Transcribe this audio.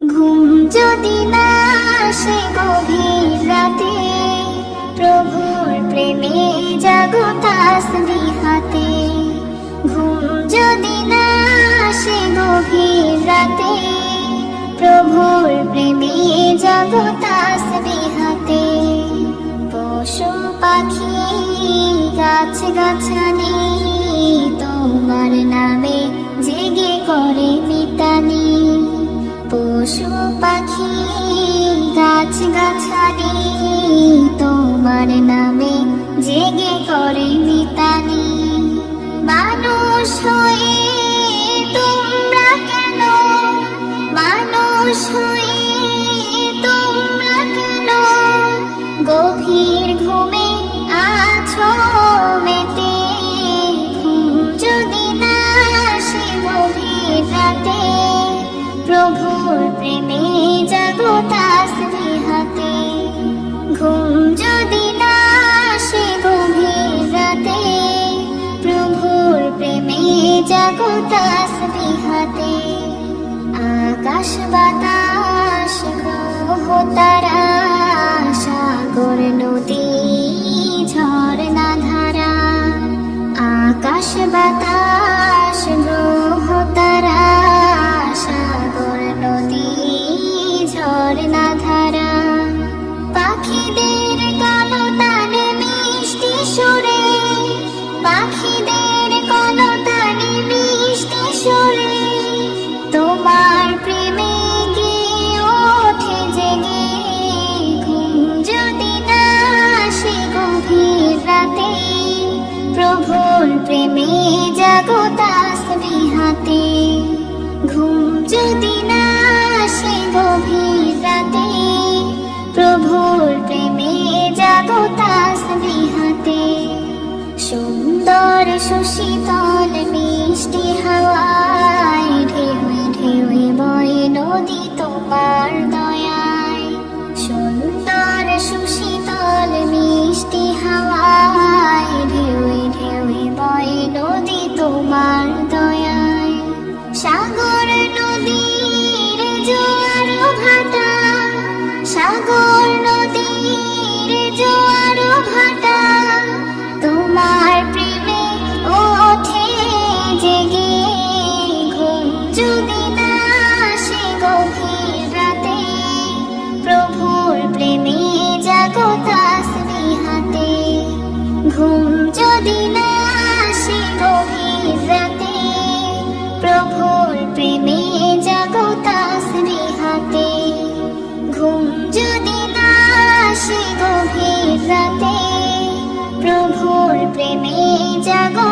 ঘুম যদি না আসে গভীর রাতে, প্রভুর প্রেমে জাগো তাসবিহ হাতে। ঘুম যদি না আসে গভীর রাতে, প্রভুর প্রেমে জাগো তাসবিহ হাতে। পশু পাখি গাছ গাছালি তোমার নামে জেগে করে মিতালি। পশু পাখি গাছ গাছালি তোমার নামে জেগে করে মিতালি। মানুষ হয়ে তোমরা কেন, মানুষ হয়ে তোমরা কেন গভীর ঘুমে আছো মেতে। ঘুম যদি না আসে গভীর রাতে, প্রভুর প্রেমে জাগো তাসবিহ হাতে। ঘুম যদি না আসে গভীর রাতে, প্রভুর প্রেমে জাগো তাসবিহ হাতে। আকাশ বাতাস গ্রহ তারা, সাগর নদী ঝর্ণা ধারা। আকাশ বাতাস গ্রহ তারা, সাগর নদী ঝর্ণা ধারা। পাখিদের কলতানে মিষ্টি সুরে, পাখিদের কলতানে মিষ্টি সুরে তোমার প্রেমে গিয়ে ওঠে জেগে। ঘুম যদি না আসে গভীর রাতে, প্রভুর প্রেমে জাগো তাসবিহ হাতে। ঘুম যদি না আসে গভীর রাতে, প্রভুর প্রেমে জাগো তাসবিহ হাতে। সুন্দর সুশীতল মিষ্টি হাওয়ায় ঢেউয়ে ঢেউয়ে বয়ে নদী তোমার দয়ায়। সুন্দর সুশীতল মিষ্টি হাওয়ায় ঢেউয়ে ঢেউয়ে বয়ে নদী তোমার দয়ায়। সাগর নদীর জোয়ার ভাটা, সাগর নদীর জোয়ার ভাটা তোমার প্রেমে ওঠে জেগে। ঘুম যদি না আসে গভীর রাতে, প্রভুর প্রেমে জাগো তাসবিহ হাতে। ঘুম যদি না আসে গভীর রাতে, প্রভুর প্রেমে জাগো তাসবিহ হাতে। ঘুম যদি না আসে গভীর রাতে, প্রভুর প্রেমে জাগো